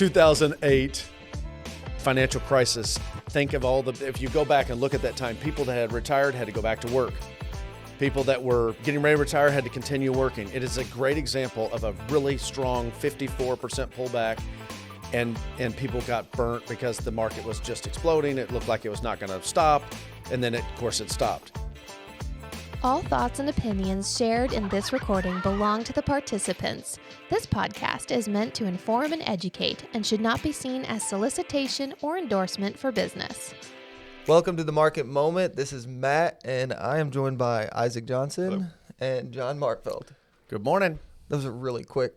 2008 financial crisis. Think of if you go back and look at that time, people that had retired had to go back to work. People that were getting ready to retire had to continue working. It is a great example of a really strong 54% pullback, and people got burnt because the market was just exploding. It looked like it was not going to stop, and then of course it stopped. All thoughts and opinions shared in this recording belong to the participants. This podcast is meant to inform and educate and should not be seen as solicitation or endorsement for business. Welcome to the Market Moment. This is Matt, and I am joined by Isaac Johnson and John Markfeld. Good morning. That was a really quick,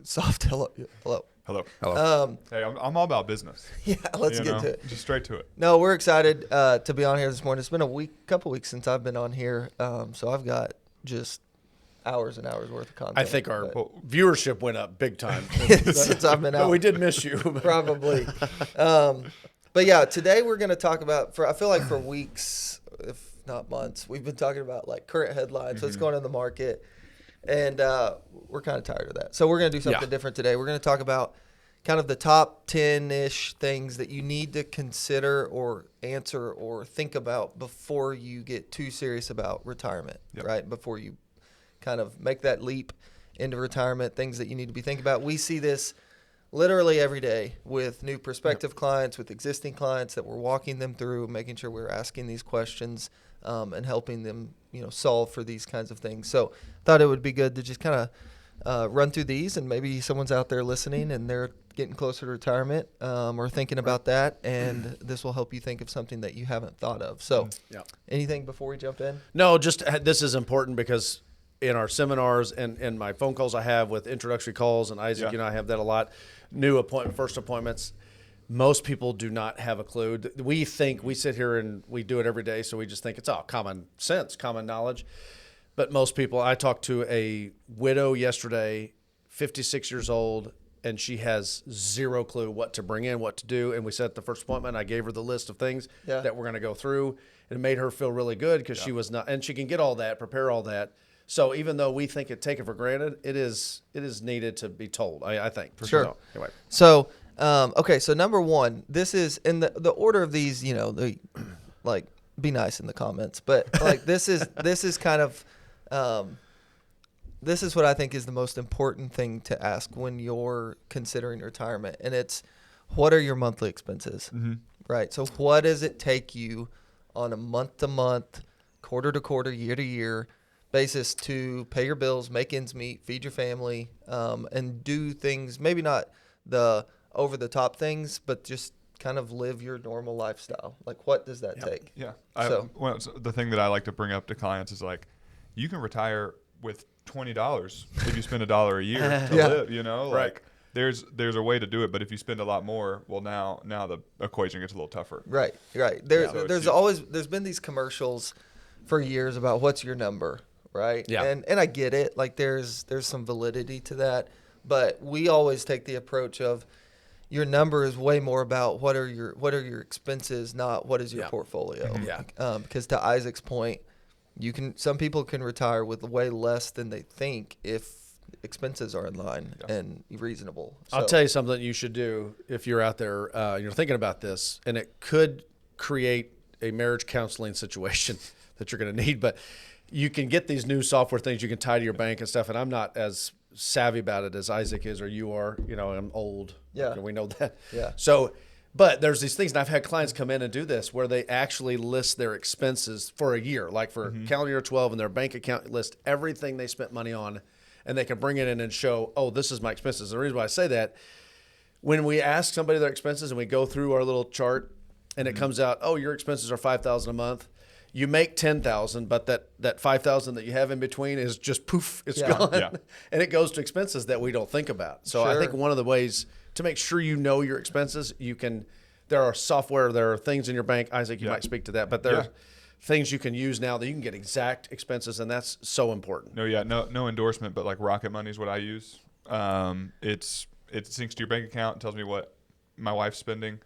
soft hello. Hello. Hello. Hey, I'm all about business. Yeah, let's get to it. Just straight to it. No, we're excited to be on here this morning. It's been a couple weeks since I've been on here, so I've got just hours and hours worth of content. I think our viewership went up big time since I've been out. But we did miss you. Probably. But yeah, today we're going to talk about, I feel like for weeks, if not months, we've been talking about like current headlines, what's going on in the market, and we're kind of tired of that. So we're going to do something different today. We're going to talk about kind of the top 10-ish things that you need to consider or answer or think about before you get too serious about retirement, right? Before you kind of make that leap into retirement, things that you need to be thinking about. We see this literally every day with new prospective clients, with existing clients that we're walking them through, making sure we're asking these questions and helping them, solve for these kinds of things. So thought it would be good to just kind of run through these, and maybe someone's out there listening and they're getting closer to retirement or thinking about that, and this will help you think of something that you haven't thought of. So anything before we jump in? No, just this is important because in our seminars and my phone calls I have with introductory calls, and Isaac, I have that a lot, first appointments, most people do not have a clue. We sit here and we do it every day, so we just think it's all common sense, common knowledge. But most people, I talked to a widow yesterday, 56 years old, and she has zero clue what to bring in, what to do. And we set the first appointment. I gave her the list of things that we're going to go through. It made her feel really good because she was not, and she can get all that, prepare all that. So even though we think take it for granted, it is needed to be told, I think. For sure. So, anyway. So, okay, so number one, this is, in the order of these, be nice in the comments, but like this is kind of, this is what I think is the most important thing to ask when you're considering retirement, and it's, what are your monthly expenses, right? So what does it take you on a month-to-month, quarter-to-quarter, year-to-year basis to pay your bills, make ends meet, feed your family, and do things, maybe not the over-the-top things, but just kind of live your normal lifestyle? Like, what does that take? Yeah. So the thing that I like to bring up to clients is like, you can retire with $20 if you spend $1 a year to live, Right. like there's a way to do it, but if you spend a lot more, well, now the equation gets a little tougher. Right. There's been these commercials for years about what's your number, right? Yeah. And I get it. Like there's some validity to that, but we always take the approach of your number is way more about what are your expenses, not what is your portfolio. Yeah. Because to Isaac's point, some people can retire with way less than they think if expenses are in line and reasonable. So, I'll tell you something you should do if you're out there, you're thinking about this, and it could create a marriage counseling situation that you're going to need, but you can get these new software things you can tie to your bank and stuff, and I'm not as savvy about it as Isaac is or you are. I'm old. Yeah. We know that. Yeah. So, but there's these things, and I've had clients come in and do this where they actually list their expenses for a year, like for calendar year 12, and their bank account list everything they spent money on, and they can bring it in and show, this is my expenses. The reason why I say that, when we ask somebody their expenses and we go through our little chart and it comes out, your expenses are $5,000 a month, you make $10,000, but that $5,000 that you have in between is just poof, it's gone. Yeah. And it goes to expenses that we don't think about. So I think one of the ways to make sure you know your expenses, there are software, there are things in your bank, Isaac, you might speak to that, but there are things you can use now that you can get exact expenses, and that's so important. No endorsement, but like Rocket Money is what I use. It syncs to your bank account and tells me what my wife's spending,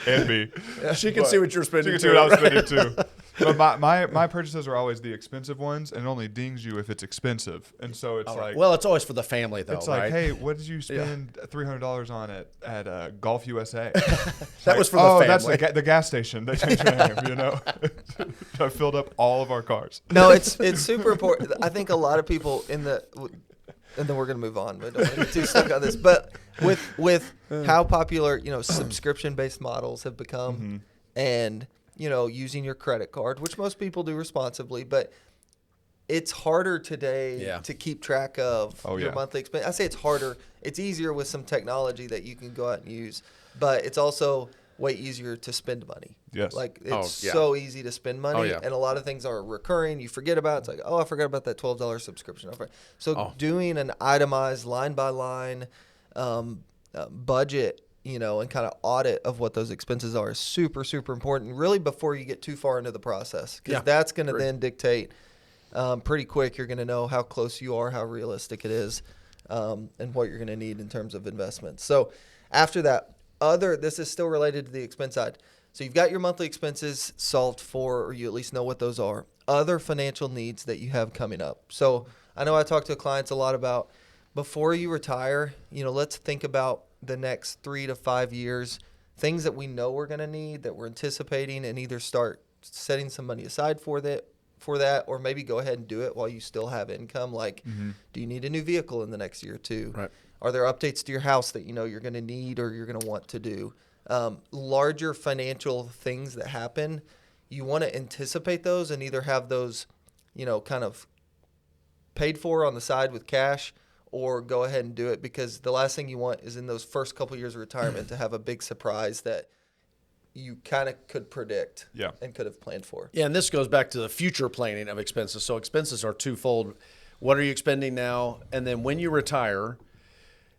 and me. She can see what you're spending. She can see what I'm spending too. But my purchases are always the expensive ones, and it only dings you if it's expensive. And so it's like, well, it's always for the family though, it's like, right? hey, what did you spend $300 on at Golf USA? That was for the family. That's the gas station. They changed their name, you know. I filled up all of our cars. No, it's super important. I think a lot of people and then we're gonna move on. We don't want to get too stuck on this. But with how popular subscription based models have become, and using your credit card, which most people do responsibly, but it's harder today to keep track of your monthly expense. I say it's harder. It's easier with some technology that you can go out and use, but it's also way easier to spend money. Yes. Like it's so easy to spend money, and a lot of things are recurring. You forget about it. It's like, I forgot about that $12 subscription offer. So doing an itemized line by line budget, and kind of audit of what those expenses are is super, super important, really, before you get too far into the process, because that's going to then dictate pretty quick. You're going to know how close you are, how realistic it is, and what you're going to need in terms of investments. So after that, this is still related to the expense side. So you've got your monthly expenses solved for, or you at least know what those are. Other financial needs that you have coming up. So I know I talk to clients a lot about, before you retire, let's think about the next 3 to 5 years, things that we know we're going to need, that we're anticipating, and either start setting some money aside for that, or maybe go ahead and do it while you still have income. Like, do you need a new vehicle in the next year or two? Right. Are there updates to your house that you're going to need or you're going to want to do? Larger financial things that happen, you want to anticipate those and either have those, kind of paid for on the side with cash, or go ahead and do it, because the last thing you want is in those first couple years of retirement to have a big surprise that you kind of could predict and could have planned for. Yeah, and this goes back to the future planning of expenses. So expenses are twofold. What are you expending now? And then when you retire,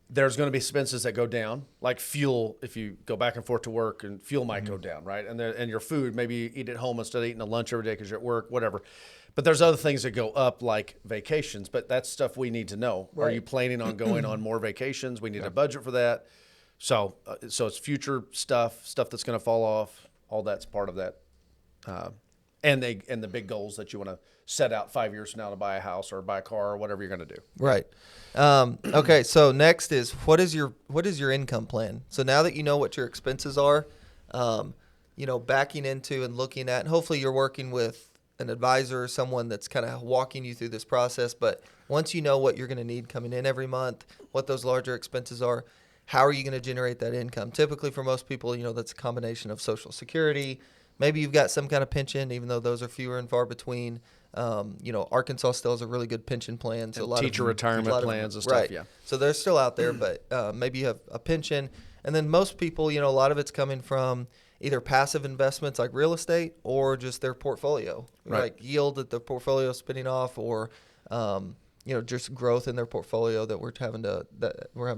there's going to be expenses that go down, like fuel. If you go back and forth to work, and fuel might go down, right? And your food, maybe you eat at home instead of eating a lunch every day because you're at work, whatever. But there's other things that go up, like vacations. But that's stuff we need to know. Right. Are you planning on going on more vacations? We need a budget for that. So it's future stuff that's going to fall off. All that's part of that. And the big goals that you want to set out 5 years from now to buy a house or buy a car or whatever you're going to do. Right. Okay. So next is, what is your income plan? So now that you know what your expenses are, backing into and looking at, and hopefully you're working with an advisor or someone that's kind of walking you through this process. But once you know what you're going to need coming in every month, what those larger expenses are, how are you going to generate that income? Typically for most people, that's a combination of Social Security. Maybe you've got some kind of pension, even though those are fewer and far between. Arkansas still has a really good pension plan. So and teacher retirement plans and stuff. Right. Yeah. So they're still out there, but maybe you have a pension. And then most people, a lot of it's coming from either passive investments like real estate, or just their portfolio, like yield that the portfolio is spinning off, or just growth in their portfolio that we're having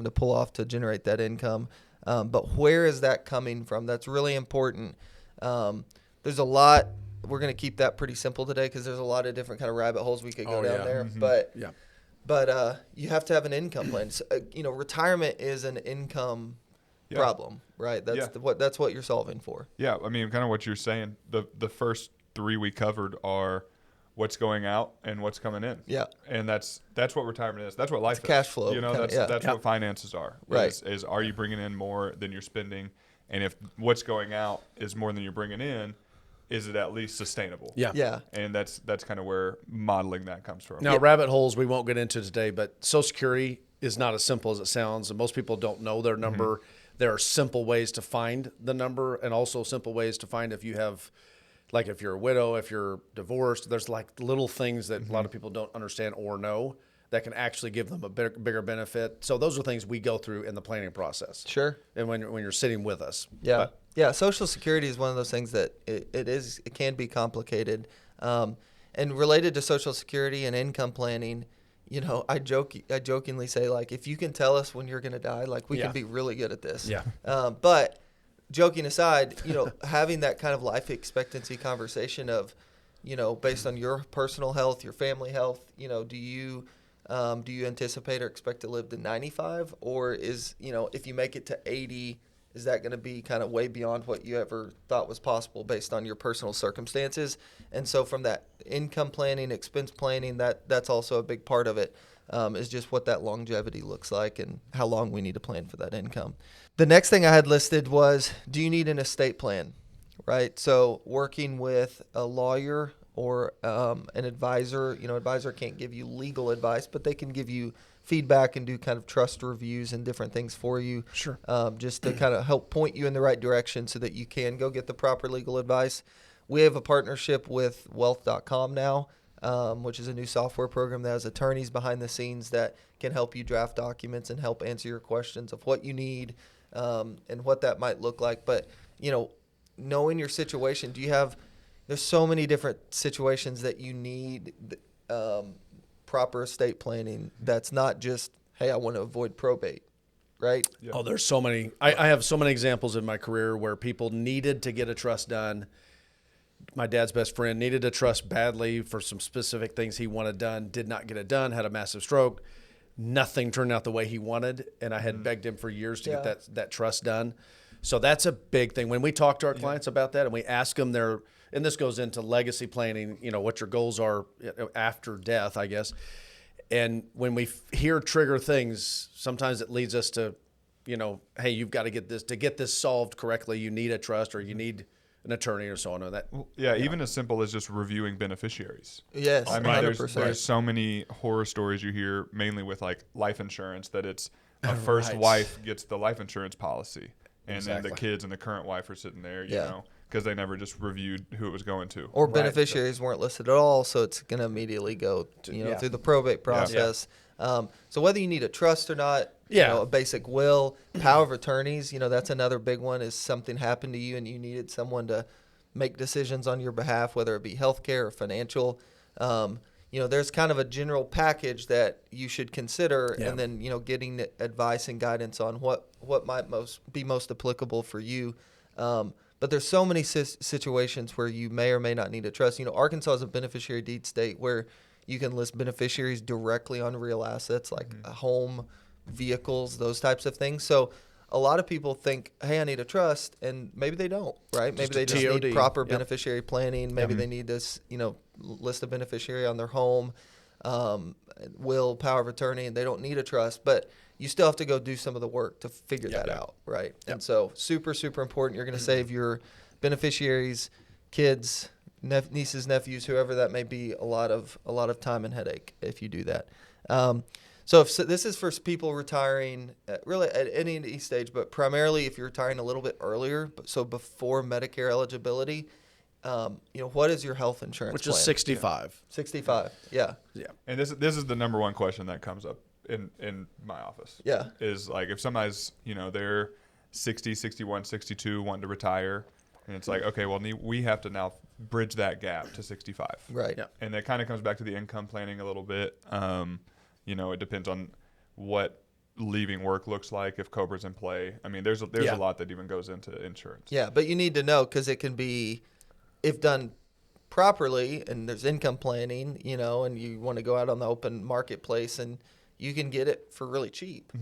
to pull off to generate that income. But where is that coming from? That's really important. There's a lot. We're going to keep that pretty simple today, because there's a lot of different kind of rabbit holes we could go down there. Mm-hmm. But you have to have an income plan. So, retirement is an income problem, right? That's what you're solving for. Yeah, I mean, kind of what you're saying. The first 3 we covered are what's going out and what's coming in. Yeah, and that's what retirement is. That's what life is. Cash flow. That's what finances are. Right. Is are you bringing in more than you're spending? And if what's going out is more than you're bringing in, is it at least sustainable? Yeah. And that's kind of where modeling that comes from. Now, rabbit holes we won't get into today, but Social Security is not as simple as it sounds, and most people don't know their number. Mm-hmm. There are simple ways to find the number, and also simple ways to find if you have, like if you're a widow, if you're divorced. There's like little things that a lot of people don't understand or know that can actually give them a bigger benefit. So those are things we go through in the planning process. Sure. And when you're sitting with us. Yeah. Yeah. Social Security is one of those things that it can be complicated. And related to Social Security and income planning, I jokingly say, like, if you can tell us when you're going to die, like, we can be really good at this. Yeah. But joking aside, having that kind of life expectancy conversation of, based on your personal health, your family health, do you anticipate or expect to live to 95, or is, if you make it to 80, Is that going to be kind of way beyond what you ever thought was possible based on your personal circumstances? And so from that income planning, expense planning, that's also a big part of it, is just what that longevity looks like and how long we need to plan for that income. The next thing I had listed was, do you need an estate plan, right? So working with a lawyer or an advisor, advisor can't give you legal advice, but they can give you feedback and do kind of trust reviews and different things for you. Sure. Just to kind of help point you in the right direction so that you can go get the proper legal advice. We have a partnership with wealth.com now, which is a new software program that has attorneys behind the scenes that can help you draft documents and help answer your questions of what you need and what that might look like. But, knowing your situation, there's so many different situations that you need proper estate planning. That's not just, hey, I want to avoid probate, right? Yep. Oh, there's so many. I have so many examples in my career where people needed to get a trust done. My dad's best friend needed a trust badly for some specific things he wanted done, did not get it done, had a massive stroke. Nothing turned out the way he wanted, and I had begged him for years to get that trust done. So that's a big thing. When we talk to our clients about that and we ask them and this goes into legacy planning, what your goals are after death, I guess. And when we hear trigger things, sometimes it leads us to, hey, you've got to get this solved correctly. You need a trust or you need an attorney or so on. And that, even as simple as just reviewing beneficiaries. Yes, I mean, 100%. there's so many horror stories you hear, mainly with like life insurance, that it's a first wife gets the life insurance policy. And then the kids and the current wife are sitting there, because they never just reviewed who it was going to. Or beneficiaries weren't listed at all, so it's going to immediately go through the probate process. So whether you need a trust or not, a basic will, power of attorneys, that's another big one, is something happened to you and you needed someone to make decisions on your behalf, whether it be healthcare or financial. There's kind of a general package that you should consider, and then, getting advice and guidance on what might be most applicable for you. But there's so many situations where you may or may not need a trust. Arkansas is a beneficiary deed state where you can list beneficiaries directly on real assets like a home, vehicles, those types of things. So a lot of people think, hey, I need a trust, and maybe they don't, right? Maybe they just need proper beneficiary planning. Maybe they need this, list a beneficiary on their home, will, power of attorney, and they don't need a trust. But you still have to go do some of the work to figure that out, right? And so super, super important. You're going to save your beneficiaries, kids, nieces, nephews, whoever that may be, a lot of time and headache if you do that. So this is for people retiring really at any stage, but primarily if you're retiring a little bit earlier, so before Medicare eligibility, what is your health insurance which plan? is 65. 65, yeah. And this is the number one question that comes up in my office. Yeah. Is like, if somebody's, they're 60, 61, 62, wanting to retire, and it's like, okay, well, we have to now bridge that gap to 65. Right. Yeah. And that kind of comes back to the income planning a little bit. It depends on what leaving work looks like, if COBRA's in play. I mean, there's a lot that even goes into insurance. Yeah, but you need to know, because it can be, if done properly and there's income planning, and you want to go out on the open marketplace and you can get it for really cheap,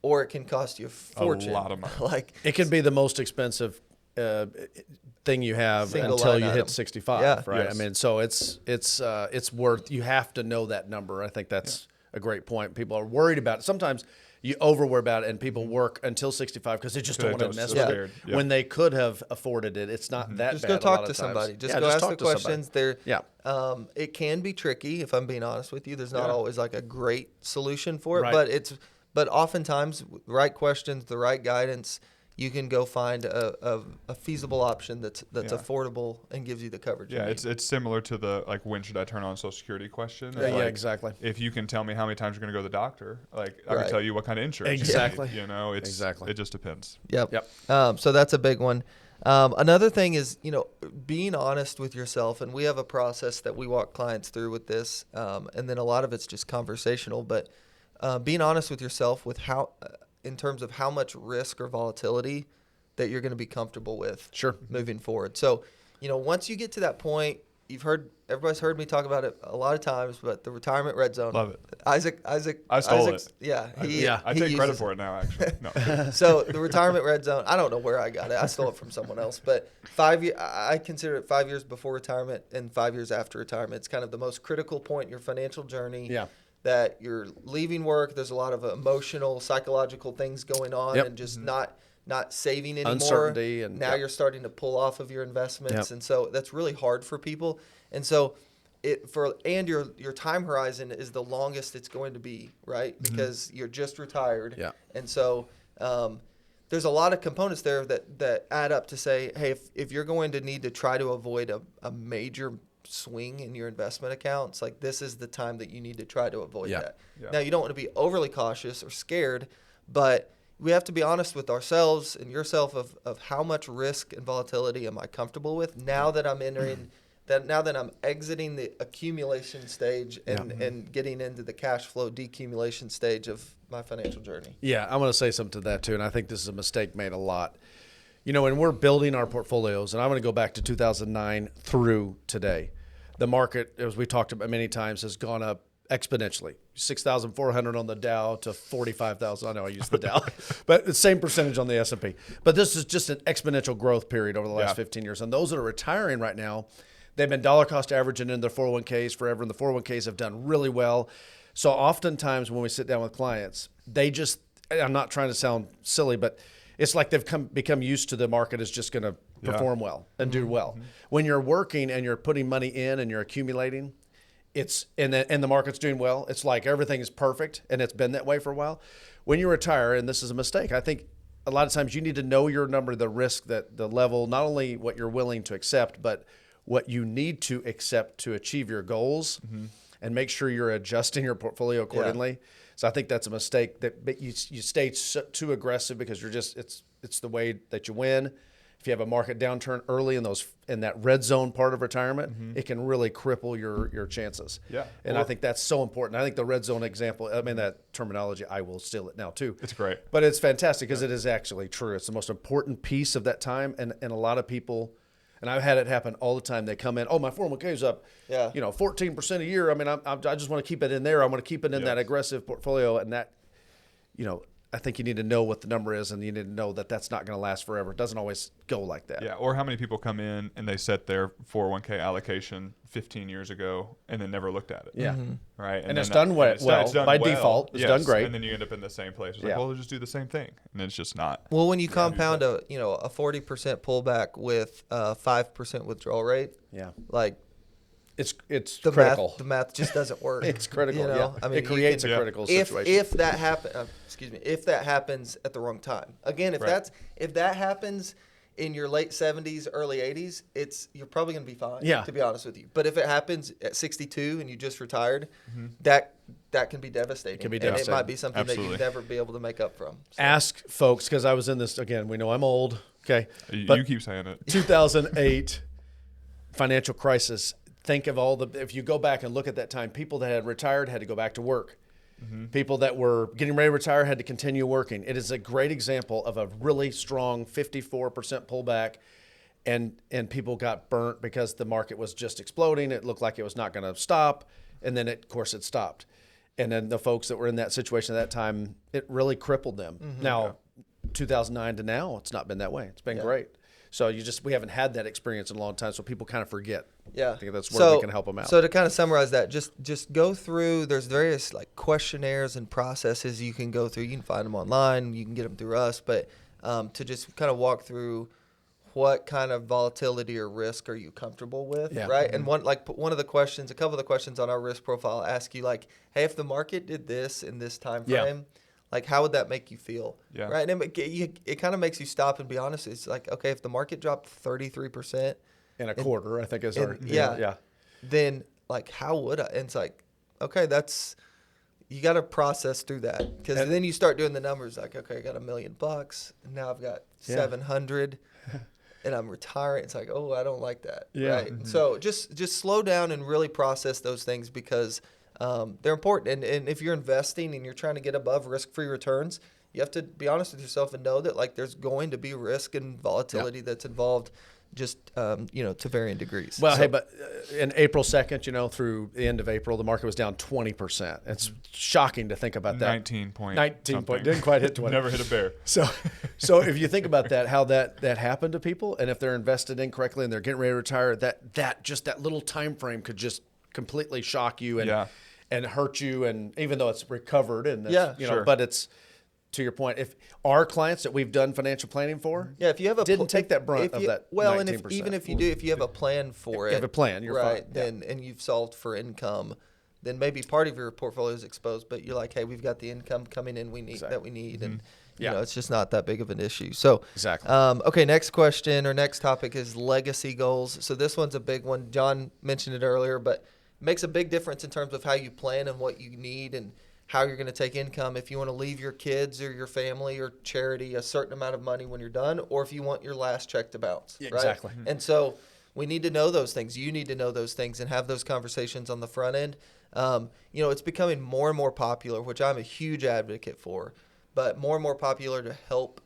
or it can cost you a fortune. A lot of money. It can be the most expensive thing you have Single until line you item. hit 65, Yeah. right? Yes. I mean, so it's worth. You have to know that number. I think that's a great point. People are worried about it. Sometimes you over worry about it, and people work until 65 because they just don't want to mess with it. Yeah. When they could have afforded it, it's not that Just bad. go a talk lot to of somebody. times. Just Yeah, go ask talk the to somebody. questions. There, Yeah. it can be tricky, if I'm being honest with you. There's not Yeah. always like a great solution for it, Right. but oftentimes the right questions, the right guidance, you can go find a feasible option that's affordable and gives you the coverage. Yeah, you need. it's similar to the, like, when should I turn on Social Security question. It's Yeah, like, exactly. If you can tell me how many times you're going to go to the doctor, like, I Right. can tell you what kind of insurance Exactly. you need. Exactly. It just depends. Yep. So that's a big one. Another thing is, being honest with yourself. And we have a process that we walk clients through with this. And then a lot of it's just conversational, but being honest with yourself with in terms of how much risk or volatility that you're going to be comfortable with Sure. moving forward. So, once you get to that point, everybody's heard me talk about it a lot of times, but the retirement red zone. Love it. Isaac. I stole it. Yeah. I take credit for it now, actually. No. So the retirement red zone, I don't know where I got it. I stole it from someone else, but I consider it 5 years before retirement and 5 years after retirement. It's kind of the most critical point in your financial journey. Yeah. That you're leaving work. There's a lot of emotional, psychological things going on, and just not saving anymore. Uncertainty, and now you're starting to pull off of your investments, and so that's really hard for people. And so your time horizon is the longest it's going to be, right? Because you're just retired. Yeah. And so there's a lot of components there that add up to say, hey, if you're going to need to try to avoid a major swing in your investment accounts, like this is the time that you need to try to avoid that. Yeah. Now, you don't want to be overly cautious or scared, but we have to be honest with ourselves and yourself of how much risk and volatility am I comfortable with now that I'm entering now that I'm exiting the accumulation stage and getting into the cash flow decumulation stage of my financial journey. Yeah, I'm going to say something to that too, and I think this is a mistake made a lot. When we're building our portfolios, and I'm going to go back to 2009 through today, the market, as we talked about many times, has gone up exponentially. 6,400 on the Dow to 45,000. I know I used the Dow, but the same percentage on the S&P. But this is just an exponential growth period over the last 15 years. And those that are retiring right now, they've been dollar cost averaging in their 401ks forever, and the 401ks have done really well. So oftentimes when we sit down with clients, I'm not trying to sound silly, but it's like they've become used to the market is just going to perform well and do well. Mm-hmm. When you're working and you're putting money in and you're accumulating, and the market's doing well, it's like everything is perfect, and it's been that way for a while. When you retire, and this is a mistake, I think a lot of times you need to know your number, the risk, the level, not only what you're willing to accept, but what you need to accept to achieve your goals, and make sure you're adjusting your portfolio accordingly. Yeah. So I think that's a mistake that you stay too aggressive because it's the way that you win. If you have a market downturn early in that red zone part of retirement, it can really cripple your chances. Yeah. And I think that's so important. I think the red zone example, that terminology, I will steal it now too. It's great. But it's fantastic because it is actually true. It's the most important piece of that time. And a lot of people, and I've had it happen all the time. They come in, my 401k is up, 14% a year. I just want to keep it in there. I want to keep it in that aggressive portfolio. And that, I think you need to know what the number is, and you need to know that that's not going to last forever. It doesn't always go like that. Yeah, or how many people come in and they set their 401k allocation 15 years ago and then never looked at it. Yeah. Right. And it's done well by default. It's done great. And then you end up in the same place. It's like, well, we'll just do the same thing. And it's just not. Well, when you compound a 40% pullback with a 5% withdrawal rate, it's the critical. The math just doesn't work. It's critical. It creates a critical situation. If that if that happens at the wrong time. Again, if that happens in your late 70s, early 80s, you're probably going to be fine. Yeah. To be honest with you. But if it happens at 62 and you just retired, that can be devastating. It can be devastating. And it might be something that you'd never be able to make up from. So. Ask folks, because I was in this again. We know I'm old. Okay. You keep saying it. 2008 financial crisis. Think of if you go back and look at that time, people that had retired had to go back to work. People that were getting ready to retire had to continue working. It is a great example of a really strong 54% pullback, and people got burnt because the market was just exploding. It looked like it was not going to stop, and then of course it stopped. And then the folks that were in that situation at that time, it really crippled them. Now, 2009 to now, it's not been that way. It's been great. So we haven't had that experience in a long time, so people kind of forget. Yeah, I think that's where we can help them out. So to kind of summarize that, just go through. There's various questionnaires and processes you can go through. You can find them online. You can get them through us. But to just kind of walk through what kind of volatility or risk are you comfortable with, right? And a couple of the questions on our risk profile ask you hey, if the market did this in this time frame. How would that make you feel? Yeah. Right. And it kind of makes you stop and be honest. It's okay, if the market dropped 33% in a quarter, I think is our then how would I? And it's okay, you got to process through that because then you start doing the numbers. Okay, I got $1 million, and now I've got 700, and I'm retiring. It's I don't like that. Yeah. Right. So just slow down and really process those things because. They're important. And if you're investing and you're trying to get above risk-free returns, you have to be honest with yourself and know that there's going to be risk and volatility that's involved just to varying degrees. Well, hey, but in April 2nd, through the end of April, the market was down 20%. It's shocking to think about that. 19 point. Didn't quite hit 20. Never hit a bear. So if you think about that, how that happened to people, and if they're invested incorrectly and they're getting ready to retire, that little time frame could just completely shock you and hurt you. And even though it's recovered, and but it's, to your point, if our clients that we've done financial planning for, if you have a didn't take that brunt of that 19%. And even if you do, if you have a plan for it, you have a plan, you're right, fine. then and you've solved for income, then maybe part of your portfolio is exposed, but you're like, hey, we've got the income coming in that we need, and it's just not that big of an issue. So exactly. Okay, next question or next topic is legacy goals. So this one's a big one. John mentioned it earlier, but it makes a big difference in terms of how you plan and what you need and how you're going to take income if you want to leave your kids or your family or charity a certain amount of money when you're done, or if you want your last check to bounce. Yeah, right? exactly. And so we need to know those things. You need to know those things and have those conversations on the front end. It's becoming more and more popular, which I'm a huge advocate for, but more and more popular to help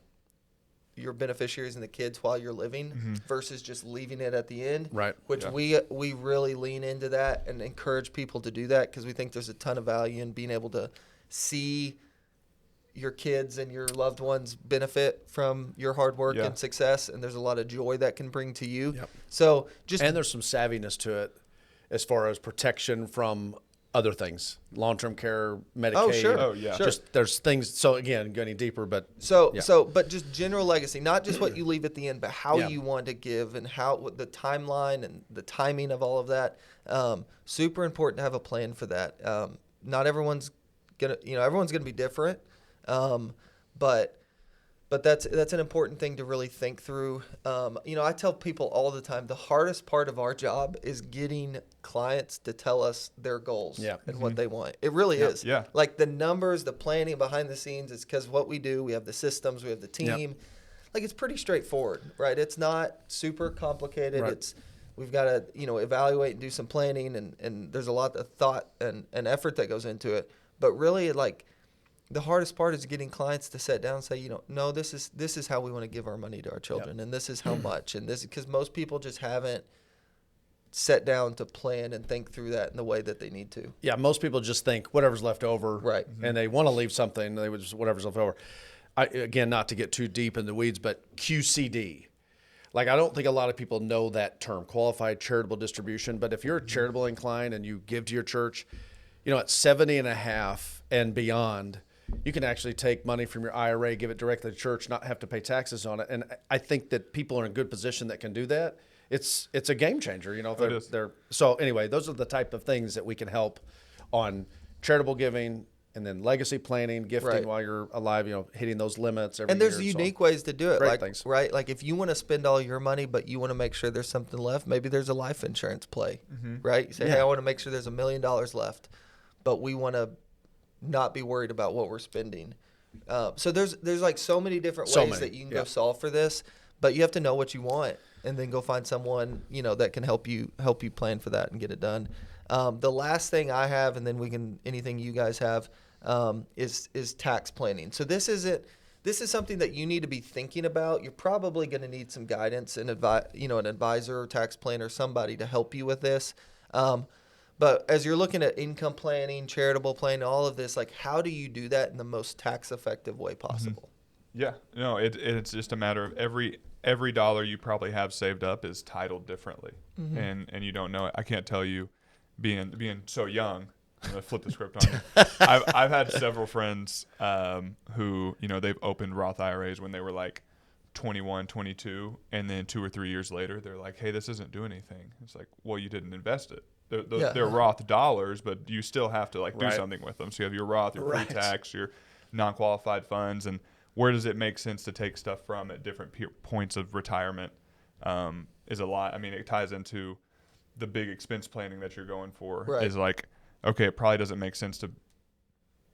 your beneficiaries and the kids while you're living versus just leaving it at the end. Right. Which we really lean into that and encourage people to do that because we think there's a ton of value in being able to see your kids and your loved ones benefit from your hard work and success, and there's a lot of joy that can bring to you. Yep. So and there's some savviness to it as far as protection from other things, long-term care, Medicaid. Oh, sure. Oh, yeah. Just there's things. So again, getting deeper, but but just general legacy, not just what you leave at the end, but how you want to give and what the timeline and the timing of all of that. Super important to have a plan for that. Not everyone's everyone's gonna be different, but that's an important thing to really think through. I tell people all the time, the hardest part of our job is getting clients to tell us their goals and what they want. It really is. Yeah. Like the numbers, the planning behind the scenes, it's because what we do, we have the systems, we have the team. Yep. Like it's pretty straightforward, right? It's not super complicated. Right. We've got to, evaluate and do some planning and there's a lot of thought and effort that goes into it. But really the hardest part is getting clients to sit down and say, no, this is how we want to give our money to our children, and this is how much, and this because most people just haven't sat down to plan and think through that in the way that they need to. Yeah, most people just think whatever's left over, right? And they want to leave something. They would just whatever's left over. Again, not to get too deep in the weeds, but QCD. Like I don't think a lot of people know that term, qualified charitable distribution. But if you're charitable inclined and you give to your church, at 70 and a half and beyond, you can actually take money from your IRA, give it directly to church, not have to pay taxes on it. And I think that people are in a good position that can do that. It's a game changer, So anyway, those are the type of things that we can help on charitable giving and then legacy planning, gifting while you're alive, hitting those limits every year. And there's unique ways to do it. Great things. Right? Like if you want to spend all your money, but you want to make sure there's something left, maybe there's a life insurance play, right? You say, hey, I want to make sure there's $1 million left, but we want to not be worried about what we're spending. So there's like so many different ways that you can go solve for this, but you have to know what you want and then go find someone, that can help you plan for that and get it done. The last thing I have, and then anything you guys have, is tax planning. So this is something that you need to be thinking about. You're probably going to need some guidance and an advisor or tax planner, somebody to help you with this. But as you're looking at income planning, charitable planning, all of this, like how do you do that in the most tax effective way possible? Yeah, no, it's just a matter of every dollar you probably have saved up is titled differently, and you don't know it. I can't tell you, being so young. I'm gonna flip the script on you. I've had several friends who they've opened Roth IRAs when they were like 21, 22, and then 2 or 3 years later they're like, hey, this isn't doing anything. It's like, well, you didn't invest it. They're Roth dollars, but you still have to do something with them. So you have your Roth, your pre-tax, your non-qualified funds, and where does it make sense to take stuff from at different points of retirement is a lot. I mean, it ties into the big expense planning that you're going for. Right. Is like, okay, it probably doesn't make sense to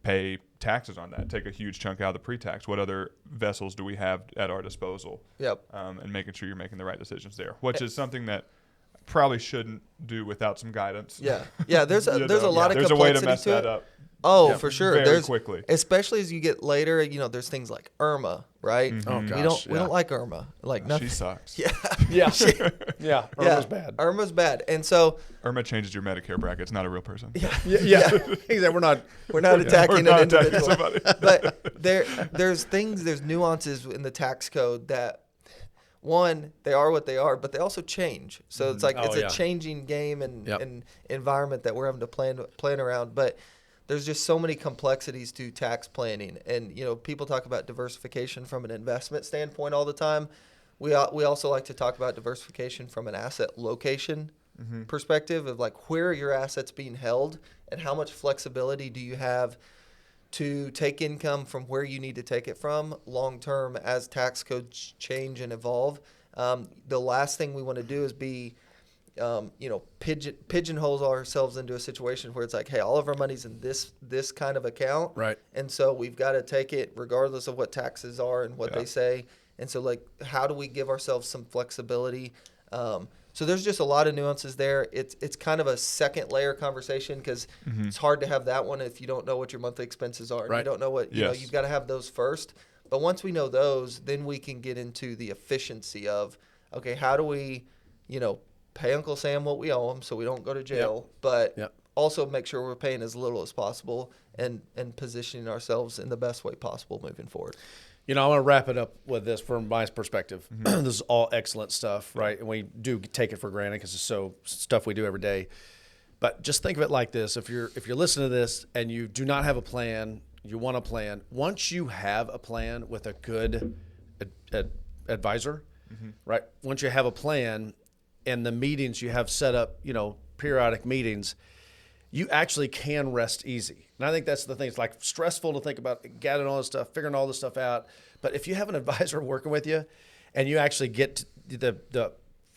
pay taxes on that. Take a huge chunk out of the pre-tax. What other vessels do we have at our disposal? Yep. And making sure you're making the right decisions there, which is something that probably shouldn't do without some guidance. Yeah. There's a You know? lot of There's a way complexity to mess to that it. up. Oh, for sure. Very There's quickly. especially as you get later. There's things like Irma, right? Oh We gosh, don't like Irma. Like nothing. She sucks. Yeah. Yeah. Irma's bad. Irma's bad, and so Irma changes your Medicare bracket. It's not a real person. Yeah. Exactly. We're not attacking an We're not attacking individual. somebody. But there's nuances in the tax code that, one, they are what they are, but they also change. So it's like it's a changing game and environment that we're having to plan around. But there's just so many complexities to tax planning, and people talk about diversification from an investment standpoint all the time. We also like to talk about diversification from an asset location perspective of like where are your assets being held and how much flexibility do you have to take income from where you need to take it from long term as tax codes change and evolve. The last thing we want to do is be pigeonholes ourselves into a situation where it's like, hey, all of our money's in this kind of account, right, and so we've got to take it regardless of what taxes are and what they say. And so, like, how do we give ourselves some flexibility? So there's just a lot of nuances there. It's kind of a second layer conversation because it's hard to have that one if you don't know what your monthly expenses are. Right. You don't know what you've got to have those first. But once we know those, then we can get into the efficiency of, okay, how do we, pay Uncle Sam what we owe him so we don't go to jail, but also make sure we're paying as little as possible and positioning ourselves in the best way possible moving forward. I want to wrap it up with this from my perspective. This is all excellent stuff, right? And we do take it for granted because it's stuff we do every day. But just think of it like this: if you're listening to this and you do not have a plan, you want a plan. Once you have a plan with a good advisor, right? Once you have a plan and the meetings you have set up, periodic meetings, you actually can rest easy. And I think that's the thing. It's like stressful to think about gathering all this stuff, figuring all this stuff out. But if you have an advisor working with you and you actually get the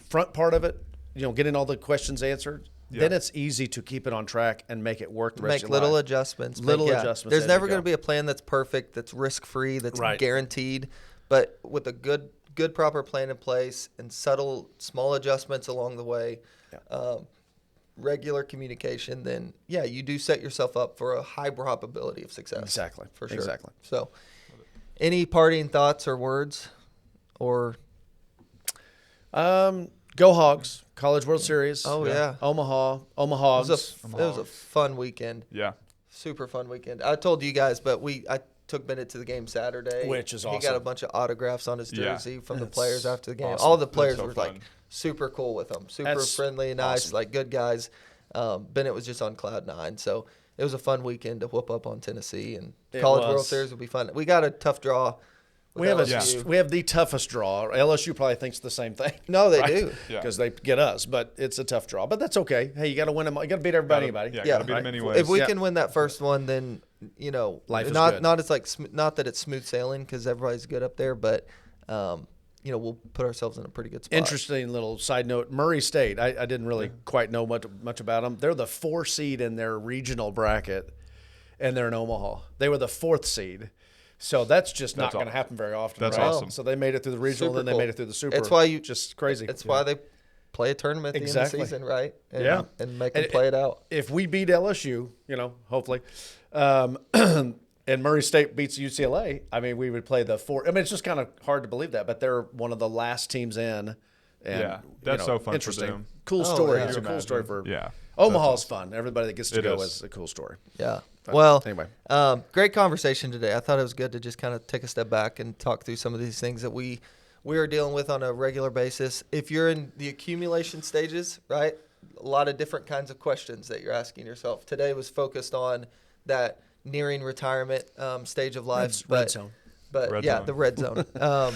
front part of it, getting all the questions answered, then it's easy to keep it on track and make it work the rest of your life. Adjustments. Adjustments. There's never going to be a plan that's perfect, that's risk-free, that's guaranteed. But with a good proper plan in place and subtle, small adjustments along the way, regular communication, then you do set yourself up for a high probability of success. Exactly. For sure. Exactly. So, any parting thoughts or words, or go Hogs! College World Series. Oh yeah, Omaha Hogs. It was a fun weekend. Yeah, super fun weekend. I told you guys, but I took Bennett to the game Saturday, which is awesome. He got a bunch of autographs on his jersey from the players after the game. Awesome. All the players were fun. like super cool with him, super friendly, nice, awesome. like good guys. Bennett was just on cloud 9, so it was a fun weekend to whoop up on Tennessee, and College World Series will be fun. We got a tough draw. We have the toughest draw. LSU probably thinks the same thing. No, they do, because they get us. But it's a tough draw. But that's okay. Hey, you got to win them. You got to beat everybody. Yeah, got to beat them anyways. If we can win that first one, then life is not good. Not that it's smooth sailing because everybody's good up there, but we'll put ourselves in a pretty good spot. Interesting little side note: Murray State. I didn't really quite know much about them. They're the 4 seed in their regional bracket, and they're in Omaha. They were the 4th seed. So that's just not going to happen very often. That's right? awesome. So they made it through the regional, Super then they cool. made it through the super. It's why just crazy. It's why they play a tournament at the end of the season, right? And make them play it out. If we beat LSU, hopefully, and Murray State beats UCLA, I mean, we would play the 4. I mean, it's just kind of hard to believe that, but they're one of the last teams in. And, that's so fun interesting. for them. Cool story. Yeah. It's a cool story for Omaha's fun. Everybody that gets to go is a cool story. Yeah. But well, anyway, great conversation today. I thought it was good to just kind of take a step back and talk through some of these things that we are dealing with on a regular basis. If you're in the accumulation stages, right, a lot of different kinds of questions that you're asking yourself. Today was focused on that nearing retirement stage of life. Red zone. But red zone. The red zone.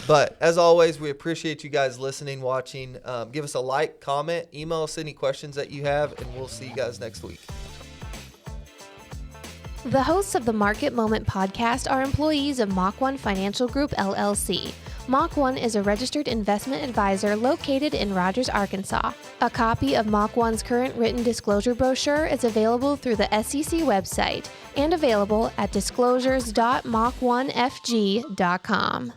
But as always, we appreciate you guys listening, watching. Give us a like, comment, email us any questions that you have, and we'll see you guys next week. The hosts of the Market Moment podcast are employees of Mach 1 Financial Group, LLC. Mach 1 is a registered investment advisor located in Rogers, Arkansas. A copy of Mach 1's current written disclosure brochure is available through the SEC website and available at disclosures.mach1fg.com.